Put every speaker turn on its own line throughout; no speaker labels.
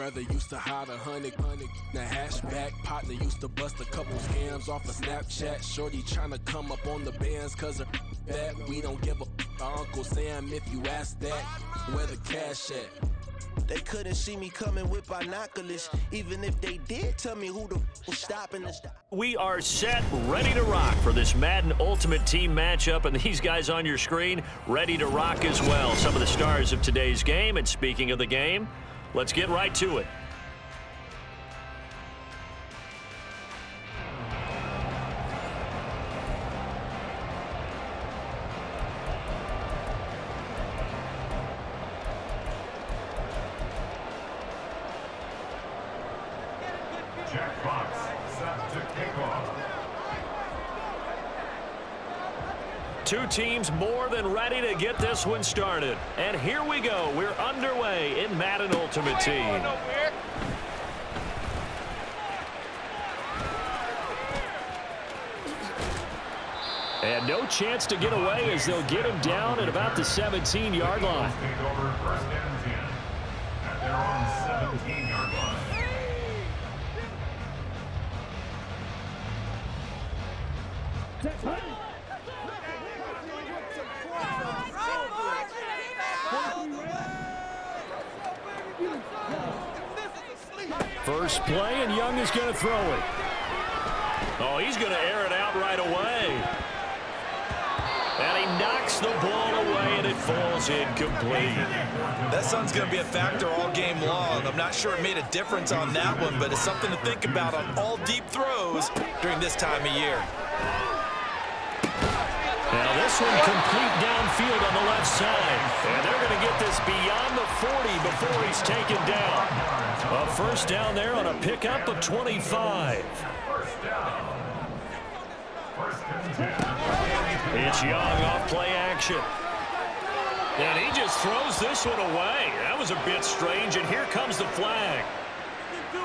brother used to hide 100. The hatchback partner used to bust a couple scams off of Snapchat. Shorty tryna come up on the bands cause her that we don't give a Uncle Sam if you ask that. Where the cash at?
They couldn't see me coming with binoculars. Even if they did, tell me who the was stopping us.
We are set, ready to rock for this Madden Ultimate Team matchup, and these guys on your screen ready to rock as well. Some of the stars of today's game, and speaking of the game, let's get right to it. Two teams more than ready to get this one started. And here we go. We're underway in Madden Ultimate Team. And no chance to get away as they'll get him down at about the 17-yard line.
First and 10 at their own 17-yard line.
First play, and Young is going to throw it. Oh, he's going to air it out right away. And he knocks the ball away, and it falls incomplete.
That sun's going to be a factor all game long. I'm not sure it made a difference on that one, but it's something to think about on all deep throws during this time of year.
Now this one complete downfield on the left side. And they're going to get this beyond the 40 before he's taken down. A first down there on a pickup of 25. It's Young off play action. And he just throws this one away. That was a bit strange, and here comes the flag.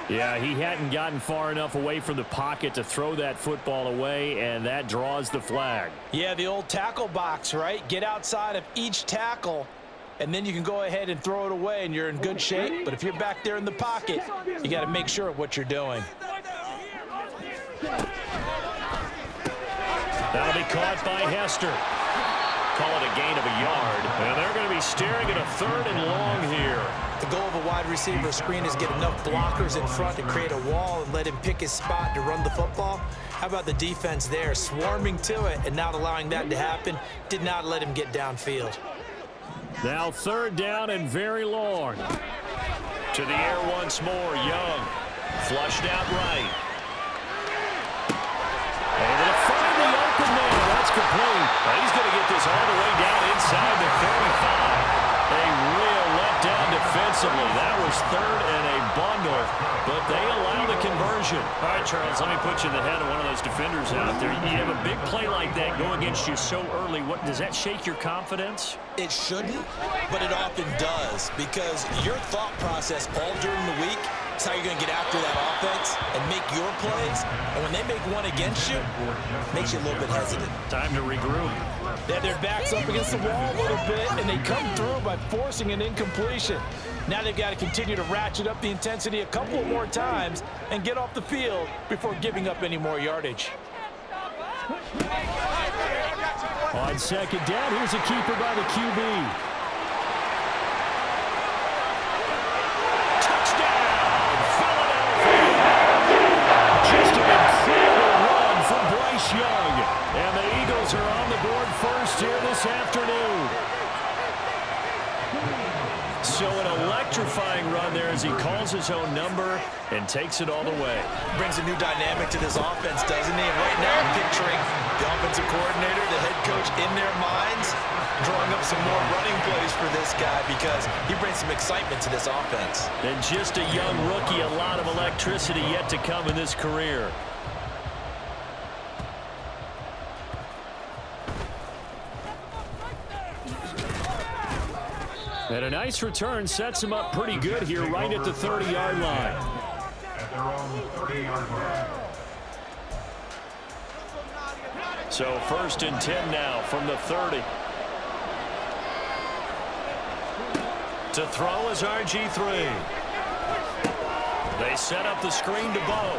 Yeah, he hadn't gotten far enough away from the pocket to throw that football away, and that draws the flag.
Yeah, the old tackle box, right? Get outside of each tackle, and then you can go ahead and throw it away, and you're in good shape. But if you're back there in the pocket, you got to make sure of what you're doing.
That'll be caught by Hester. Call it a gain of a yard, and they're going to be staring at a 3rd and long here.
The goal of a wide receiver screen is get enough blockers in front to create a wall and let him pick his spot to run the football. How about the defense there, swarming to it and not allowing that to happen? Did not let him get downfield.
Now 3rd down and very long. To the air once more, Young. Flushed out right. Able to find the open man. That's complete. He's going to get this all the way down inside the 35. A real letdown defensively. That was 3rd and a bundle, but they allow the conversion. All right, Charles, let me put you in the head of one of those defenders out there. You have a big play like that go against you so early. What does that shake your confidence?
It shouldn't, but it often does, because your thought process all during the week is how you're going to get after that offense and make your plays. And when they make one against you, it makes you a little bit hesitant.
Time to regroup.
Yeah, their backs up against the wall a little bit, and they come through by forcing an incompletion. Now they've got to continue to ratchet up the intensity a couple more times and get off the field before giving up any more yardage.
On 2nd down, here's a keeper by the QB. Touchdown, Philadelphia! Just an incredible run from Bryce Young. And the Eagles are on the board first here this afternoon. So an electrifying run there as he calls his own number and takes it all the way.
Brings a new dynamic to this offense, doesn't he? And right now I'm picturing the offensive coordinator, the head coach in their minds, drawing up some more running plays for this guy because he brings some excitement to this offense.
And just a young rookie, a lot of electricity yet to come in this career. And a nice return sets him up pretty good here right at the 30-yard line.
At their own 30-yard line.
So 1st and 10 now from the 30. To throw is RG3. They set up the screen to Bo.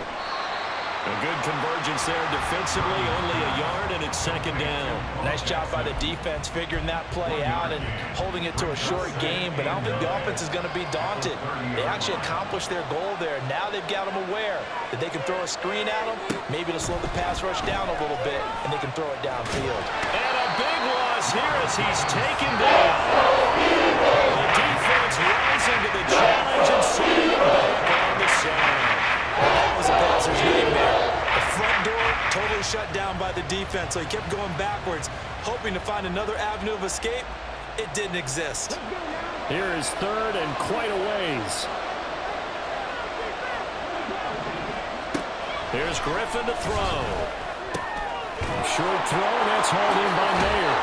A good convergence there defensively, only a yard, and it's second down.
Nice job by the defense figuring that play out and holding it to a short game, but I don't think the offense is going to be daunted. They actually accomplished their goal there. Now they've got them aware that they can throw a screen at them, maybe to slow the pass rush down a little bit, and they can throw it downfield.
And a big loss here as he's taken down. The defense rising to the challenge and sending him back on the side.
That was a passer's nightmare. The front door totally shut down by the defense, so he kept going backwards, hoping to find another avenue of escape. It didn't exist.
Here is third and quite a ways. Here's Griffin to throw. Short throw, and that's hauled in by Mayer.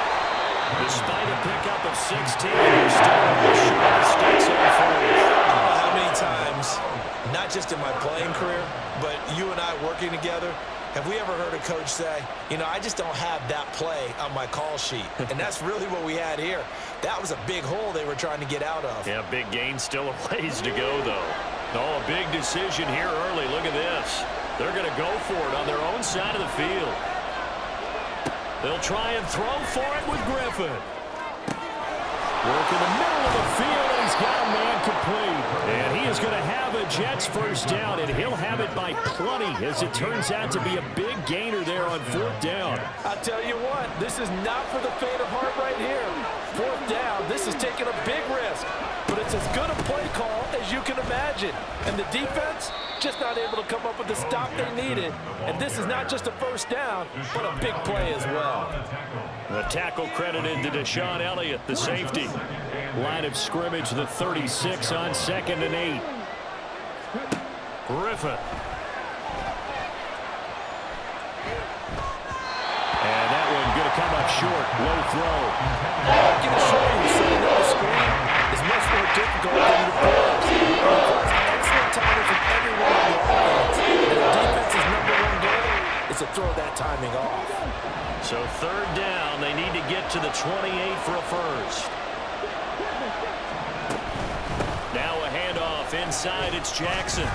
Despite a pickup of 16, he's still the shortest sticks on fourth.
I don't know how many times, not just in my playing career, but you and I working together, have we ever heard a coach say, you know, I just don't have that play on my call sheet. And that's really what we had here. That was a big hole they were trying to get out of.
Yeah, big gain, still a ways to go, though. Oh, a big decision here early. Look at this. They're going to go for it on their own side of the field. They'll try and throw for it with Griffin. Work in the middle of the field, and he's got a man complete. And he is going to have a Jets first down, and he'll have it by plenty, as it turns out to be a big gainer there on fourth down.
I'll tell you what, this is not for the faint of heart right here. Fourth down, this is taking a big risk, but it's as good a play call as you can imagine. And the defense just not able to come up with the stop they needed. And this is not just a first down, but a big play as well.
The tackle credited to Deshaun Elliott, the safety. Line of scrimmage, the 36 on 2nd and 8. Griffin. And that one going to come up short. Low throw.
I can assure you, setting up the screen is much more difficult than the players. It requires excellent timing from everyone on the offense. And the defense's #1 goal is to throw that timing off.
So third down, they need to get to the 28 for a first. Now a handoff inside, it's Jackson.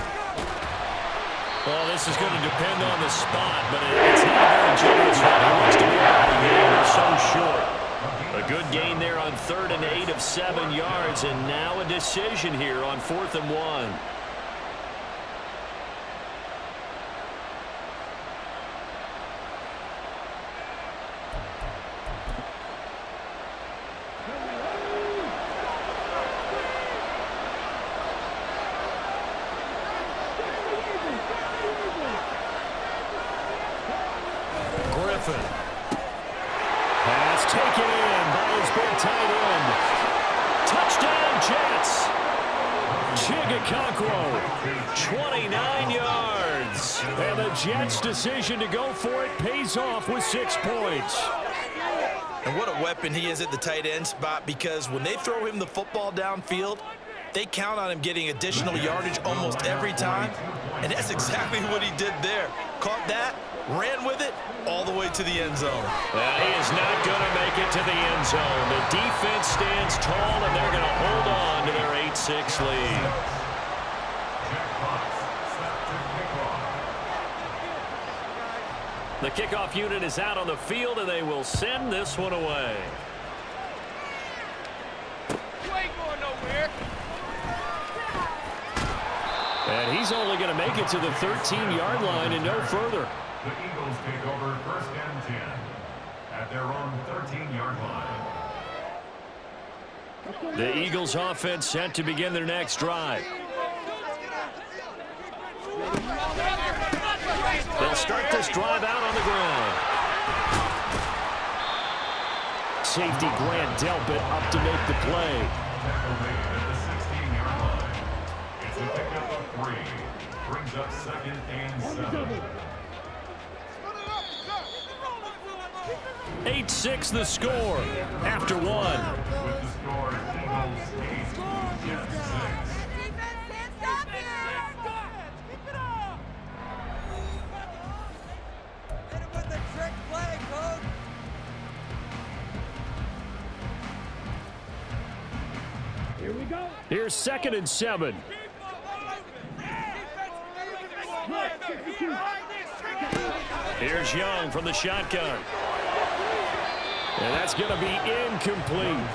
Well, this is going to depend on the spot, but it's not a very generous one. He looks to be about a yard or so short. A good gain there on 3rd and 8 of 7 yards, and now a decision here on 4th and 1. Pass taken in by his big tight end. Touchdown, Jets. Chigakokwo, 29 yards. And the Jets' decision to go for it pays off with 6 points.
And what a weapon he is at the tight end spot, because when they throw him the football downfield, they count on him getting additional yardage almost every time. And that's exactly what he did there. Caught that, ran with it, all the way to the end zone.
Well, he is not going to make it to the end zone. The defense stands tall, and they're going to hold on to their 8-6 lead. The kickoff unit is out on the field, and they will send this one away.
You ain't going nowhere.
And he's only going to make it to the 13-yard line and no further.
The Eagles take over 1st and 10 at their own 13-yard line.
The Eagles offense set to begin their next drive. They'll start this drive out on the ground. Safety Grant Delpit up to make the play.
Tackle made at the 16-yard line. It's a pickup of 3. Brings up 2nd and 7.
8-6 the score after 1.
With the score, Eagles 8, Jets 6.
Here's 2nd and 7. Here's Young from the shotgun. And that's going to be incomplete.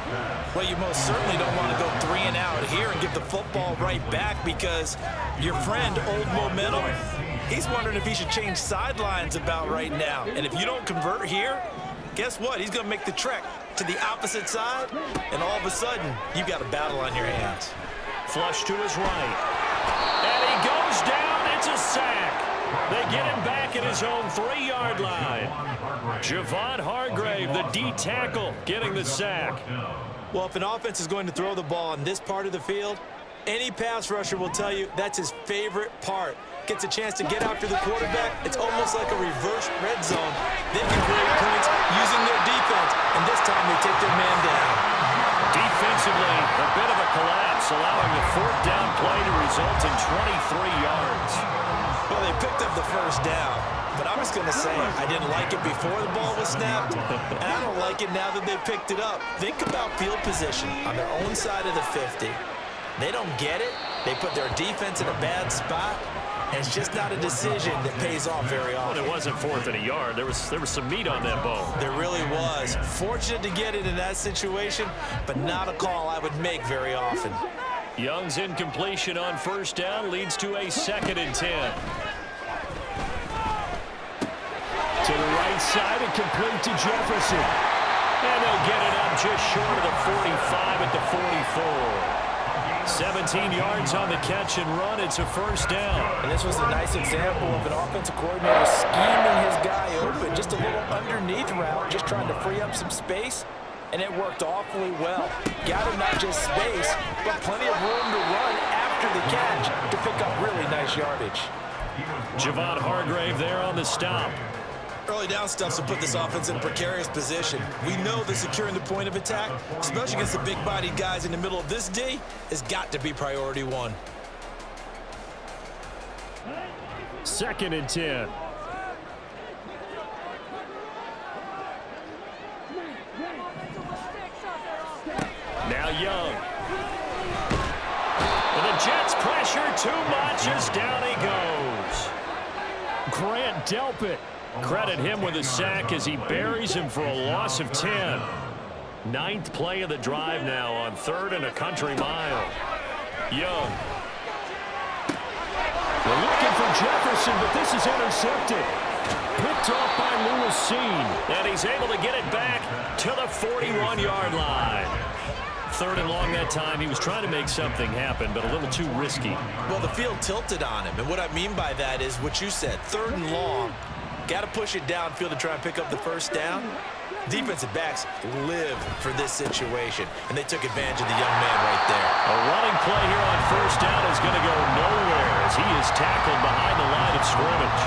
Well, you most certainly don't want to go 3 and out here and give the football right back, because your friend, Old Momentum, he's wondering if he should change sidelines about right now. And if you don't convert here, guess what? He's going to make the trek to the opposite side, and all of a sudden, you've got a battle on your hands.
Flush to his right. And he goes down. It's a sack. They get him back at his own 3-yard line. Javon Hargrave, the D tackle, getting the sack.
Well, if an offense is going to throw the ball in this part of the field, any pass rusher will tell you that's his favorite part. Gets a chance to get after the quarterback. It's almost like a reverse red zone. They can create points using their defense, and this time they take their man down.
Defensively, a bit of a collapse, allowing the 4th down play to result in 23 yards.
Well, they picked up the first down, but I'm just going to say I didn't like it before the ball was snapped, and I don't like it now that they picked it up. Think about field position on their own side of the 50. They don't get it. They put their defense in a bad spot, and it's just not a decision that pays off very often.
Well, it wasn't 4th and a yard. There was some meat on that bone.
There really was. Fortunate to get it in that situation, but not a call I would make very often.
Young's incompletion on 1st down leads to a 2nd and 10. To the right side and complete to Jefferson. And they'll get it up just short of the 45 at the 44. 17 yards on the catch and run. It's a 1st down.
And this was a nice example of an offensive coordinator scheming his guy open. Just a little underneath route, just trying to free up some space. And it worked awfully well. Got him not just space, but plenty of room to run after the catch to pick up really nice yardage.
Javon Hargrave there on the stop.
Early down stuff to put this offense in a precarious position. We know that securing the point of attack, especially against the big-bodied guys in the middle of this D, has got to be priority 1.
2nd and 10. Now Young. And the Jets pressure too much as down he goes. Grant Delpit. Credit him with a sack as he buries him for a loss of 10. 9th play of the drive now on 3rd and a country mile. Young. They're looking for Jefferson, but this is intercepted. Picked off by Lewisine. And he's able to get it back to the 41-yard line. 3rd and long that time. He was trying to make something happen, but a little too risky.
Well, the field tilted on him, and what I mean by that is what you said. 3rd and long. Got to push it downfield to try and pick up the 1st down. Defensive backs live for this situation, and they took advantage of the young man right there.
A running play here on 1st down is going to go nowhere as he is tackled behind the line of scrimmage.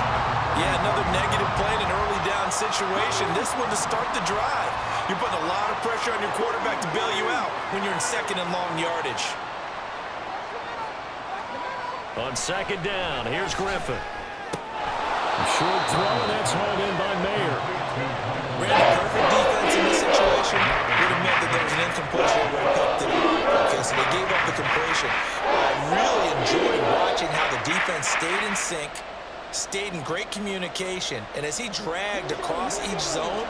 Yeah, another negative play in an early down situation. This one to start the drive. You're putting a lot of pressure on your quarterback to bail you out when you're in 2nd and long yardage.
On 2nd down, here's Griffin. Short throw, and that's hauled in by Mayer.
Ran a perfect defense in this situation. Would have meant that there was an incompletion where he picked it up. Okay, so they gave up the completion. I really enjoyed watching how the defense stayed in sync, stayed in great communication, and as he dragged across each zone,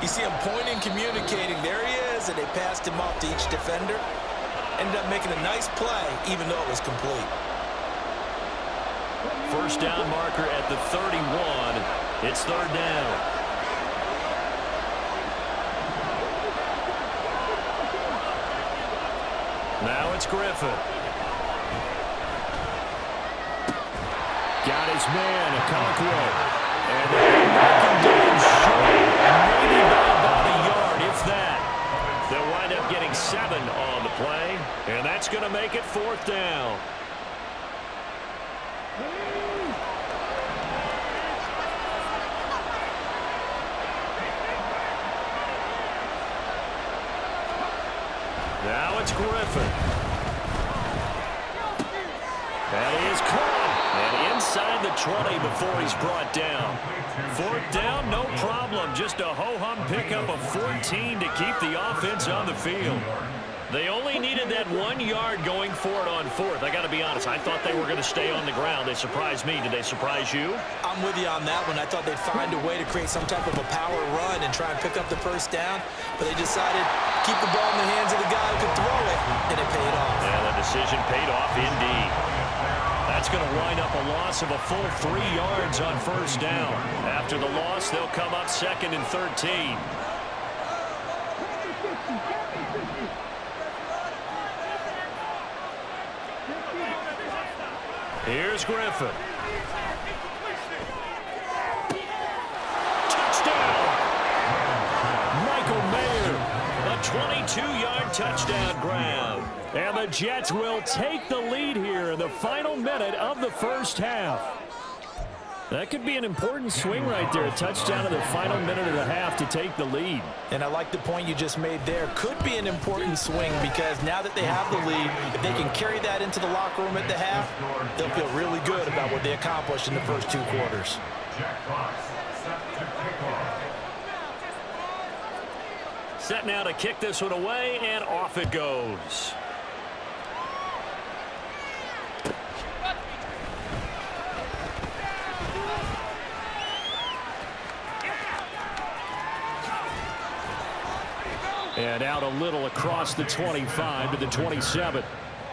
you see him pointing, communicating. There he is, and they passed him off to each defender. Ended up making a nice play, even though it was complete.
1st down marker at the 31. It's 3rd down. Now it's Griffin. Got his man, Okonkwo. And they're knocking down short. Maybe by about a yard, if that. They'll wind up getting 7 on the play. And that's going to make it 4th down. Now it's Griffin. And he is caught. And inside the 20 before he's brought down. 4th down, no problem. Just a ho-hum pickup of 14 to keep the offense on the field. They only needed that 1 yard going for it on fourth. I got to be honest, I thought they were going to stay on the ground. They surprised me. Did they surprise you?
I'm with you on that one. I thought they'd find a way to create some type of a power run and try and pick up the first down, but they decided to keep the ball in the hands of the guy who could throw it, and it paid off.
Yeah, the decision paid off indeed. That's going to wind up a loss of a full 3 yards on first down. After the loss, they'll come up 2nd and 13. Here's Griffin. Touchdown! Michael Mayer, a 22-yard touchdown grab. And the Jets will take the lead here in the final minute of the first half. That could be an important swing right there, a touchdown in the final minute of the half to take the lead.
And I like the point you just made there. Could be an important swing because now that they have the lead, if they can carry that into the locker room at the half, they'll feel really good about what they accomplished in the first 2 quarters.
Set now to kick this one away, and off it goes. And out a little across the 25 to the 27.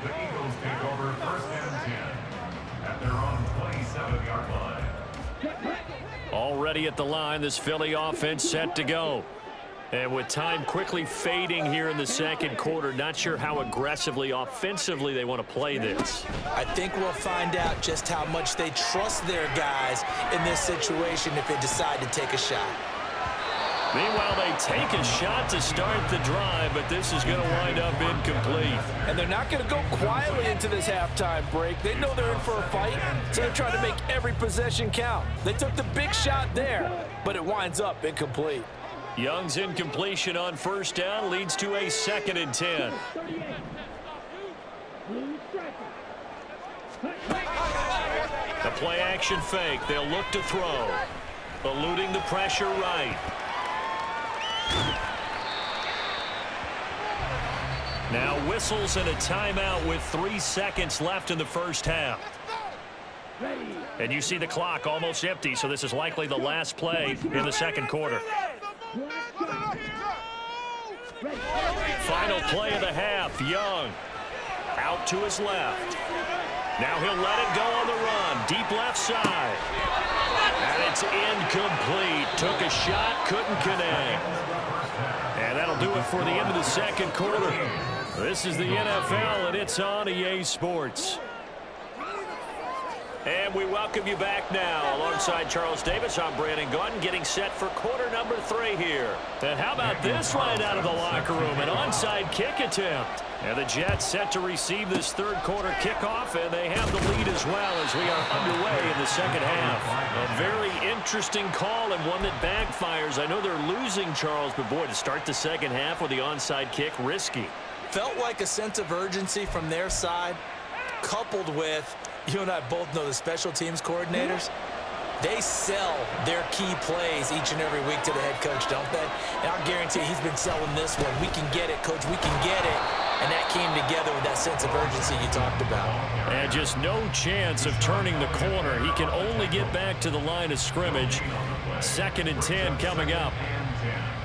The Eagles take over 1st and 10 at their own 27-yard line.
Already at the line, this Philly offense set to go. And with time quickly fading here in the second quarter, not sure how aggressively, offensively they want to play this.
I think we'll find out just how much they trust their guys in this situation if they decide to take a shot.
Meanwhile, they take a shot to start the drive, but this is going to wind up incomplete.
And they're not going to go quietly into this halftime break. They know they're in for a fight, so they're trying to make every possession count. They took the big shot there, but it winds up incomplete.
Young's incompletion on first down leads to a 2nd and 10. The play action fake. They'll look to throw. Eluding the pressure right. Now whistles and a timeout with 3 seconds left in the first half. And you see the clock almost empty, so this is likely the last play in the second quarter. Final play of the half. Young out to his left. Now he'll let it go on the run. Deep left side. And it's incomplete. Took a shot, couldn't connect. And that'll do it for the end of the second quarter. This is the NFL, and it's on EA Sports. And we welcome you back now. Alongside Charles Davis, I'm Brandon Gautin, getting set for quarter number 3 here. And how about this right out of the locker room? An onside kick attempt. And the Jets set to receive this third quarter kickoff, and they have the lead as well as we are underway in the second half. A very interesting call and one that backfires. I know they're losing, Charles, but boy, to start the second half with the onside kick, risky.
Felt like a sense of urgency from their side, coupled with, you and I both know the special teams coordinators, they sell their key plays each and every week to the head coach, don't they? And I'll guarantee he's been selling this one. We can get it, coach, we can get it. And that came together with that sense of urgency you talked about.
And just no chance of turning the corner. He can only get back to the line of scrimmage. 2nd and 10 coming up.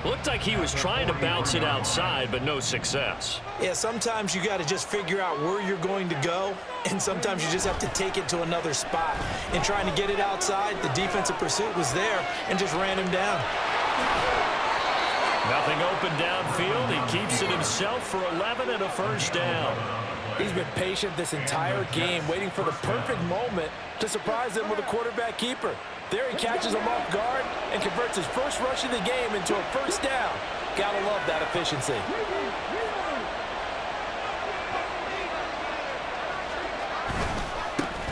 Looked like he was trying to bounce it outside, but no success.
Yeah, sometimes you got to just figure out where you're going to go, and sometimes you just have to take it to another spot. In trying to get it outside, the defensive pursuit was there and just ran him down.
Nothing open downfield. He keeps it himself for 11 and a first down.
He's been patient this entire game, waiting for the perfect moment to surprise him with a quarterback keeper. There he catches him off guard and converts his first rush of the game into a first down. Gotta love that efficiency.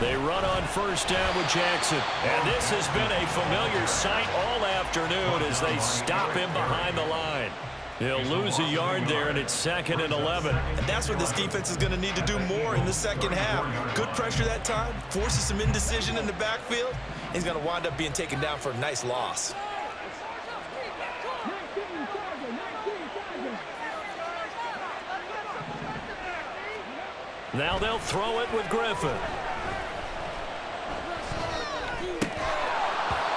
They run on first down with Jackson. And this has been a familiar sight all afternoon as they stop him behind the line. He'll lose a yard there, and it's 2nd and 11.
And that's what this defense is going to need to do more in the second half. Good pressure that time, forces some indecision in the backfield. He's going to wind up being taken down for a nice loss.
Now they'll throw it with Griffin.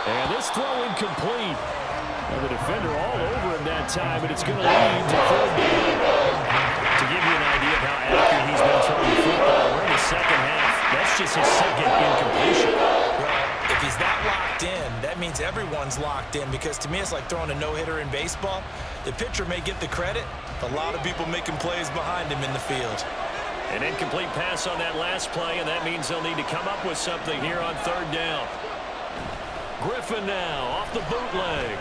And this throw incomplete. And the defender all over him that time, and it's going to lead to third down. To give you an idea of how accurate he's been throwing the football, we're in the second half. That's just his second incompletion.
Well, if he's that locked in, that means everyone's locked in, because to me it's like throwing a no-hitter in baseball. The pitcher may get the credit, a lot of people making plays behind him in the field.
An incomplete pass on that last play, and that means they'll need to come up with something here on third down. Griffin now off the bootleg.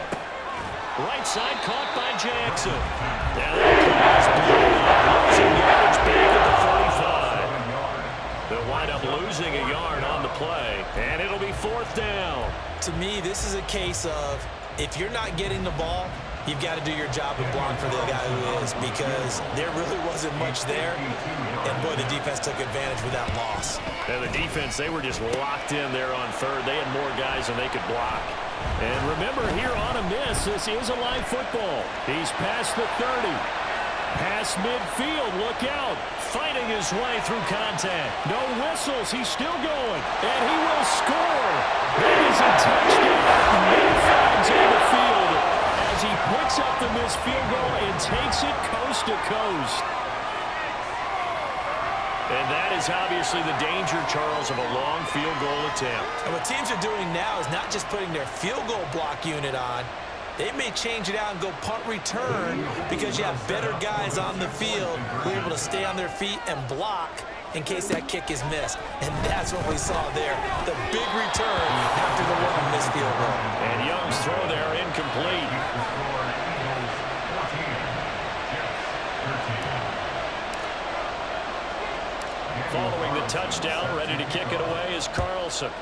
Right side caught by Jackson. Now that play is blown up, losing yardage back at the 45. They'll wind up losing a yard on the play, and it'll be fourth down.
To me, this is a case of if you're not getting the ball, you've got to do your job and block for the guy who is, because there really wasn't much there. And, boy, the defense took advantage with that loss.
And the defense, they were just locked in there on third. They had more guys than they could block. And remember, here on a miss, this is a live football. He's past the 30. Past midfield, look out. Fighting his way through contact. No whistles, he's still going. And he will score. That is a touchdown. No flags on the field as he picks up the missed field goal and takes it coast to coast. And that is obviously the danger, Charles, of a long field goal attempt.
And what teams are doing now is not just putting their field goal block unit on. They may change it out and go punt return because you have better guys on the field who are able to stay on their feet and block in case that kick is missed. And that's what we saw there, the big return after the long missed field goal.
And Young's throw there incomplete. Following the touchdown, ready to kick it away is Carlson.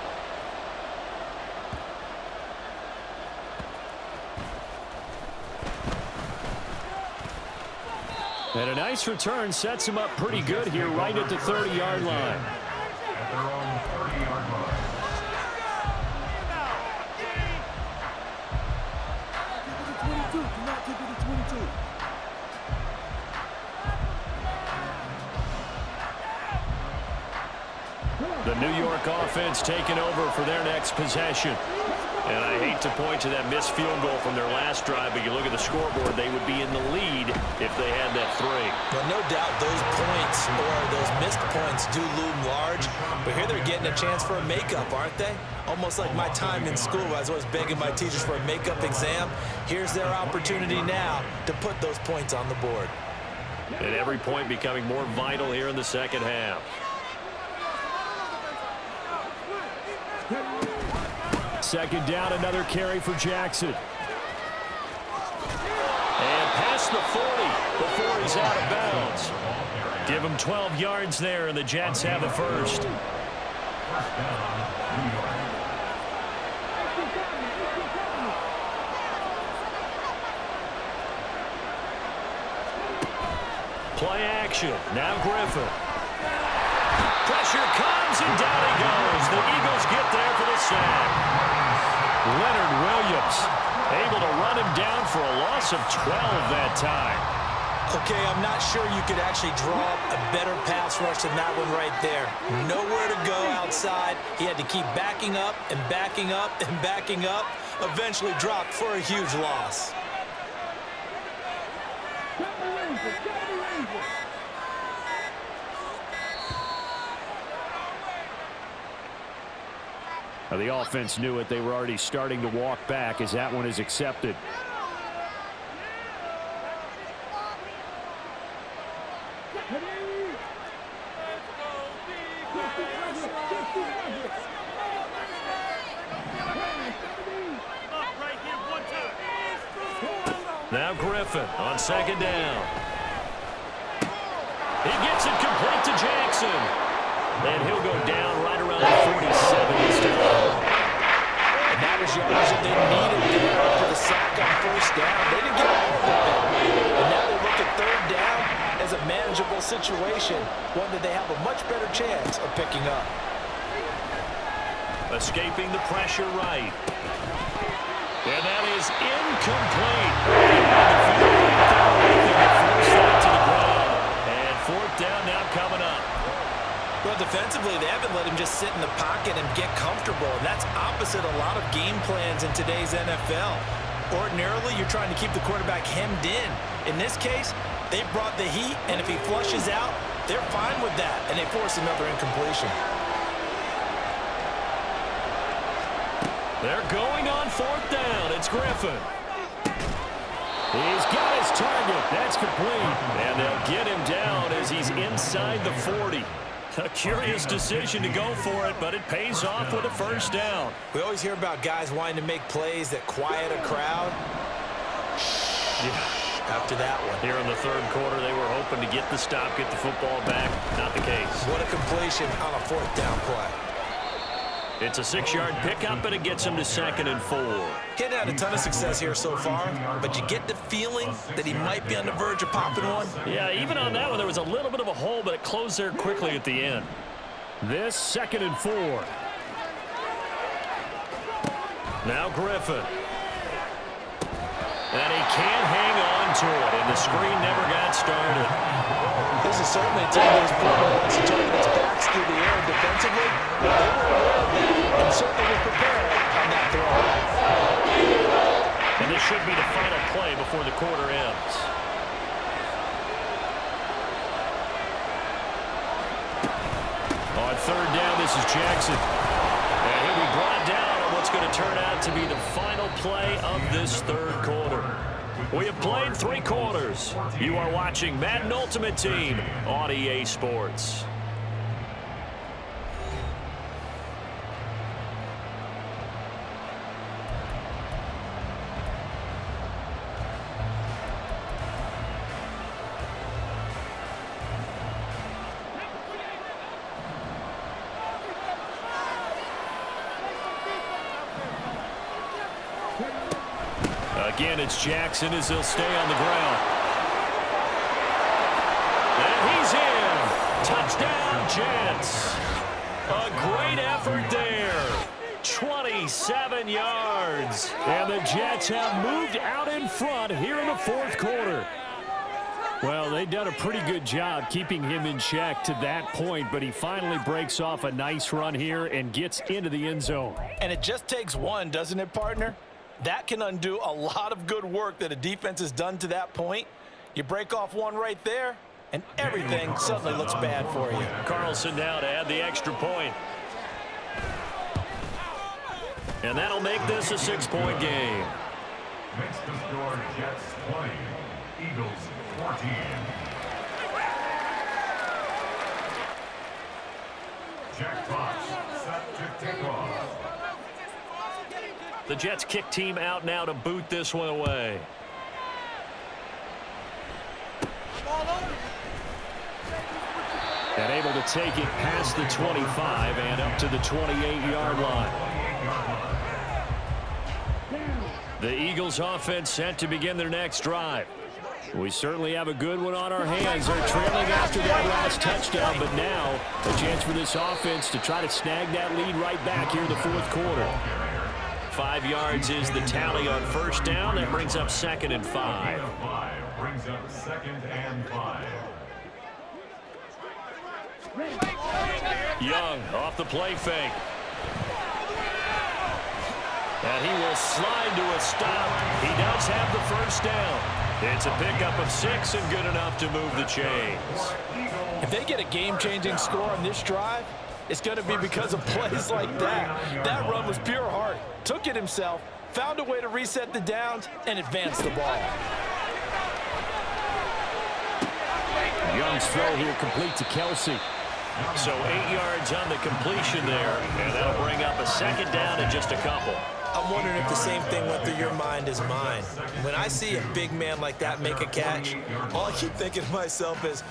And a nice return sets him up pretty good here right at the 30-yard line.
At their own 30-yard line.
The New York offense taking over for their next possession. And I hate to point to that missed field goal from their last drive, but you look at the scoreboard, they would be in the lead if they had that three.
Well, no doubt those points or those missed points do loom large, but here they're getting a chance for a makeup, aren't they? Almost like my time in school, I was always begging my teachers for a makeup exam. Here's their opportunity now to put those points on the board.
And every point becoming more vital here in the second half. Second down, another carry for Jackson. And past the 40 before he's out of bounds. Give him 12 yards there, and the Jets have the first. Play action. Now Griffin. Pressure comes, and down he goes. The Eagles get there for the sack. Leonard Williams able to run him down for a loss of 12 that time.
Okay, I'm not sure you could actually draw up a better pass rush than that one right there. Nowhere to go outside. He had to keep backing up and backing up and backing up. Eventually dropped for a huge loss.
The offense knew it. They were already starting to walk back as that one is accepted. Now Griffin on second down. He gets it complete to Jackson. And he'll go down right around the 47 this time.
And that was yardage that they needed there after the sack on first down. They didn't get all of it back. And now they look at third down as a manageable situation, one that they have a much better chance of picking up.
Escaping the pressure right. And that is incomplete. Force that to the ground. And fourth down now coming up.
Well, defensively, they haven't let him just sit in the pocket and get comfortable, and that's opposite a lot of game plans in today's NFL. Ordinarily, you're trying to keep the quarterback hemmed in. In this case, they brought the heat, and if he flushes out, they're fine with that, and they force another incompletion.
They're going on 4th down. It's Griffin. He's got his target. That's complete. And they'll get him down as he's inside the 40. A curious decision to go for it, but it pays off with a 1st down.
We always hear about guys wanting to make plays that quiet a crowd. After that one.
Here in the 3rd quarter, they were hoping to get the stop, get the football back. Not the case.
What a completion on a 4th down play.
It's a 6-yard pickup, and it gets him to 2nd and 4.
He hadn't had a ton of success here so far, but you get the feeling that he might be on the verge of popping one.
Yeah, even on that one, there was a little bit of a hole, but it closed there quickly at the end. This 2nd and 4. Now Griffin. And he can't hang on to it, and the screen never got started.
This is certainly a team that is putting wants to turn its backs through the air defensively. They were aware of that and certainly were prepared on that throw.
And this should be the final play before the quarter ends. On 3rd down, this is Jackson. And he'll be brought down on what's going to turn out to be the final play of this 3rd quarter. We have played 3 quarters. You are watching Madden Ultimate Team on EA Sports. Again, it's Jackson as he'll stay on the ground. And he's in. Touchdown, Jets. A great effort there. 27 yards. And the Jets have moved out in front here in the 4th quarter. Well, they've done a pretty good job keeping him in check to that point, but he finally breaks off a nice run here and gets into the end zone.
And it just takes one, doesn't it, partner? That can undo a lot of good work that a defense has done to that point. You break off one right there, and everything suddenly looks bad for you.
Carlson now to add the extra point. And that'll make this a 6-point game.
Makes the score Jets 20, Eagles 14. Jack Fox set to kick off.
The Jets kick team out now to boot this one away. And able to take it past the 25 and up to the 28-yard line. The Eagles offense set to begin their next drive. We certainly have a good one on our hands. They're trailing after that last touchdown, but now a chance for this offense to try to snag that lead right back here in the 4th quarter. 5 yards is the tally on 1st down. That brings up 2nd and 5.
Brings up 2nd and 5.
Young off the play fake. And he will slide to a stop. He does have the 1st down. It's a pickup of 6 and good enough to move the chains.
If they get a game-changing score on this drive, it's going to be because of plays like that. That run was pure heart. Took it himself, found a way to reset the downs, and advance the ball.
Young's throw here complete to Kelsey. So 8 yards on the completion there, and that'll bring up a 2nd down and just a couple.
I'm wondering if the same thing went through your mind as mine. When I see a big man like that make a catch, all I keep thinking to myself is,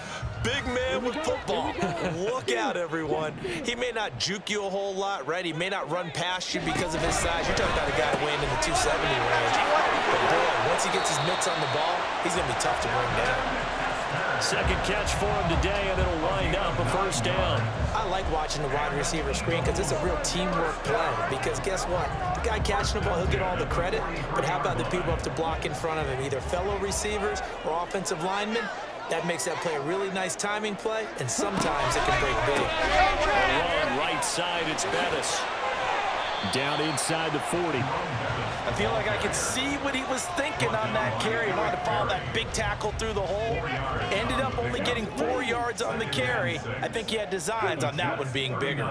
big man with football. Look out, everyone. He may not juke you a whole lot, right? He may not run past you because of his size. You're talking about a guy weighing in the 270 range. But boy, once he gets his mitts on the ball, he's going to be tough to bring down.
2nd catch for him today, and it'll wind up a 1st down.
I like watching the wide receiver screen because it's a real teamwork play. Because guess what? The guy catching the ball, he'll get all the credit. But how about the people who have to block in front of him, either fellow receivers or offensive linemen?
That makes that play a really nice timing play, and sometimes it can break big.
A run right side, it's Bettis. Down inside the 40.
I feel like I could see what he was thinking on that carry. He wanted to follow that big tackle through the hole. Ended up only getting 4 yards on the carry. I think he had designs on that one being bigger.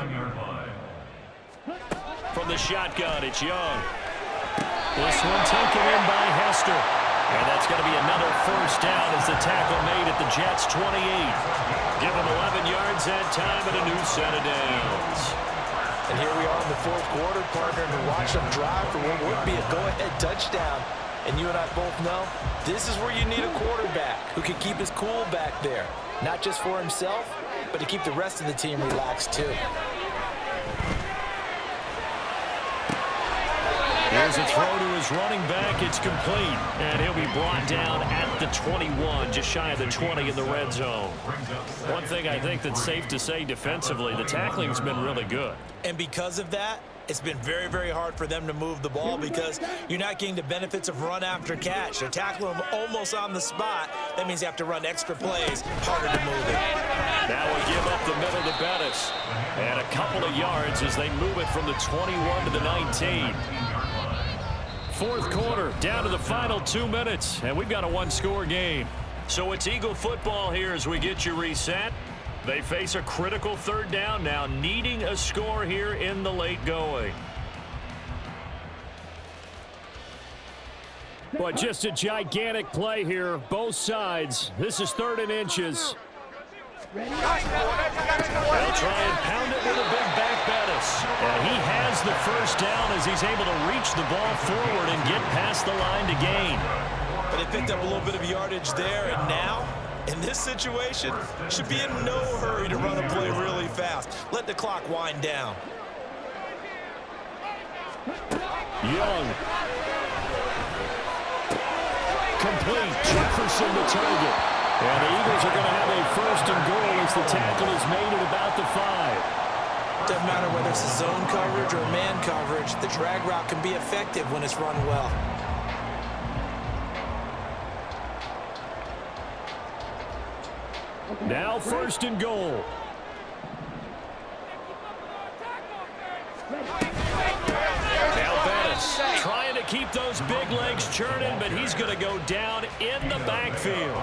From the shotgun, it's Young. This one taken in by Hester. And that's going to be another first down as the tackle made at the Jets' 28. Give them 11 yards that time and a new set of downs.
And here we are in the fourth quarter, partner, to watch them drive for what would be a go-ahead touchdown. And you and I both know this is where you need a quarterback who can keep his cool back there. Not just for himself, but to keep the rest of the team relaxed too.
Here's a throw to his running back. It's complete. And he'll be brought down at the 21, just shy of the 20 in the red zone. One thing I think that's safe to say defensively, the tackling's been really good.
And because of that, it's been very, very hard for them to move the ball because you're not getting the benefits of run after catch. They're tackling them almost on the spot. That means you have to run extra plays, harder to move it.
Now we give up the middle to Bettis. And a couple of yards as they move it from the 21 to the 19. Fourth quarter, down to the final 2 minutes, and we've got a one-score game. So it's Eagle football here as we get you reset. They face a critical third down now, needing a score here in the late going. But just a gigantic play here, both sides. This is 3rd and inches. They'll try and pound it with a big back Bettis. And he has the first down as he's able to reach the ball forward and get past the line to gain.
But they picked up a little bit of yardage there, and now, in this situation, should be in no hurry to run a play really fast. Let the clock wind down.
Young. Complete. Jefferson the target. And the Eagles are going to have a 1st and goal as the tackle is made at about the 5.
Doesn't matter whether it's a zone coverage or man coverage, the drag route can be effective when it's run well.
Now 1st and goal. Now Bettis trying to keep those big legs churning, but he's going to go down in the backfield.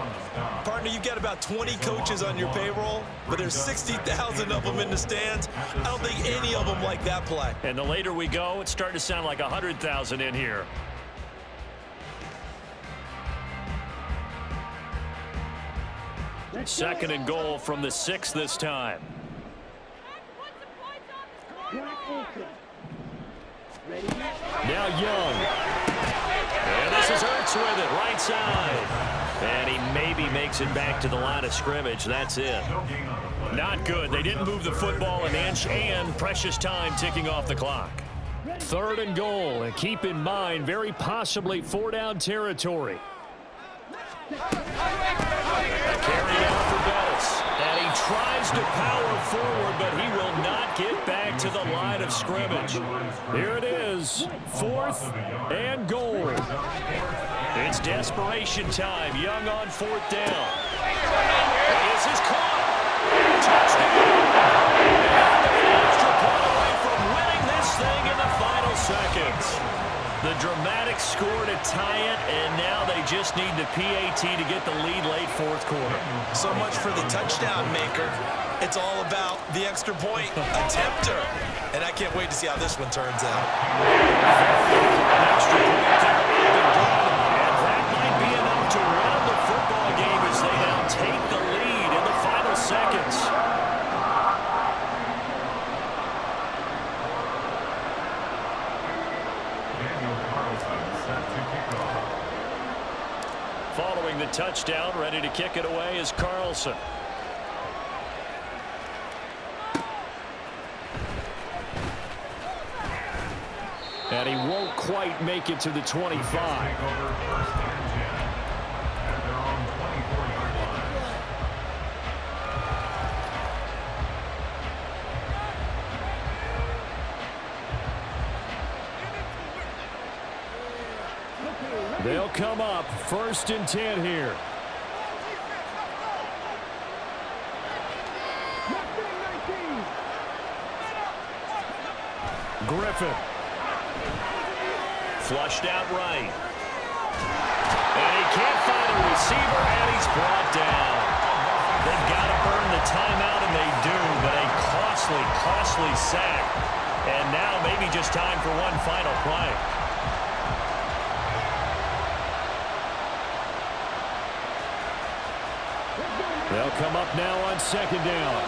Partner, you've got about 20 coaches on your payroll, but there's 60,000 of them in the stands. I don't think any of them like that play.
And the later we go, it's starting to sound like 100,000 in here. Second and goal from the 6 this time. Now Young. And this is Ertz with it, right side. And he maybe makes it back to the line of scrimmage. That's it. Not good. They didn't move the football an inch, and precious time ticking off the clock. 3rd and goal. And keep in mind, very possibly 4-down territory. Carry out for Bettis. And he tries to power forward, but he will not get back to the line of scrimmage. Here it is, 4th and goal. It's desperation time. Young on 4th down. This is caught. Touchdown. And an extra point away from winning this thing in the final seconds. The dramatic score to tie it, and now they just need the PAT to get the lead late 4th quarter.
So much for the touchdown maker. It's all about the extra point attempter. And I can't wait to see how this one turns out.
An extra point there, and that might be enough to win the football game as they now take the lead in the final seconds. Following the touchdown, ready to kick it away is Carlson. And he won't quite make it to the 25. They'll come up 1st and 10 here. Griffin. Flushed out right. And he can't find a receiver, and he's brought down. They've got to burn the timeout, and they do, but a costly, costly sack. And now maybe just time for one final play. They'll come up now on second down.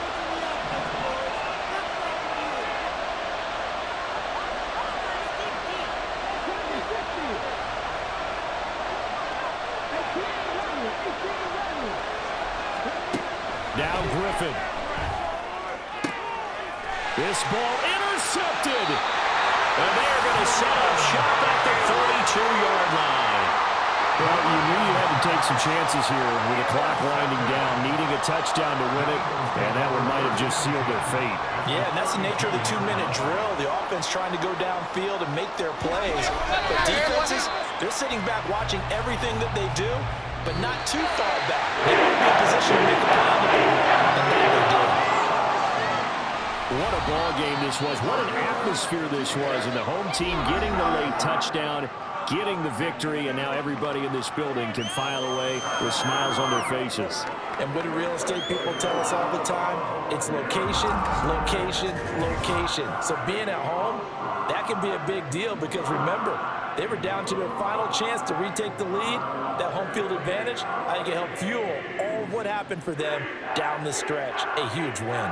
Now Griffin. This ball intercepted. And they're going to set up shop at the 42-yard line. Well, you knew you had to take some chances here with the clock winding down, needing a touchdown to win it, and that one might have just sealed their fate.
Yeah, and that's the nature of the 2-minute drill. The offense trying to go downfield and make their plays. But defenses, they're sitting back watching everything that they do, but not too far back. They want to be in position to make a play on the ball, and that they did.
What a ball game this was. What an atmosphere this was. And the home team getting the late touchdown, getting the victory, and now everybody in this building can file away with smiles on their faces.
And what do real estate people tell us all the time? It's location, location, location. So being at home, that can be a big deal because remember, they were down to their final chance to retake the lead. That home field advantage, I think it helped fuel all of what happened for them down the stretch. A huge win.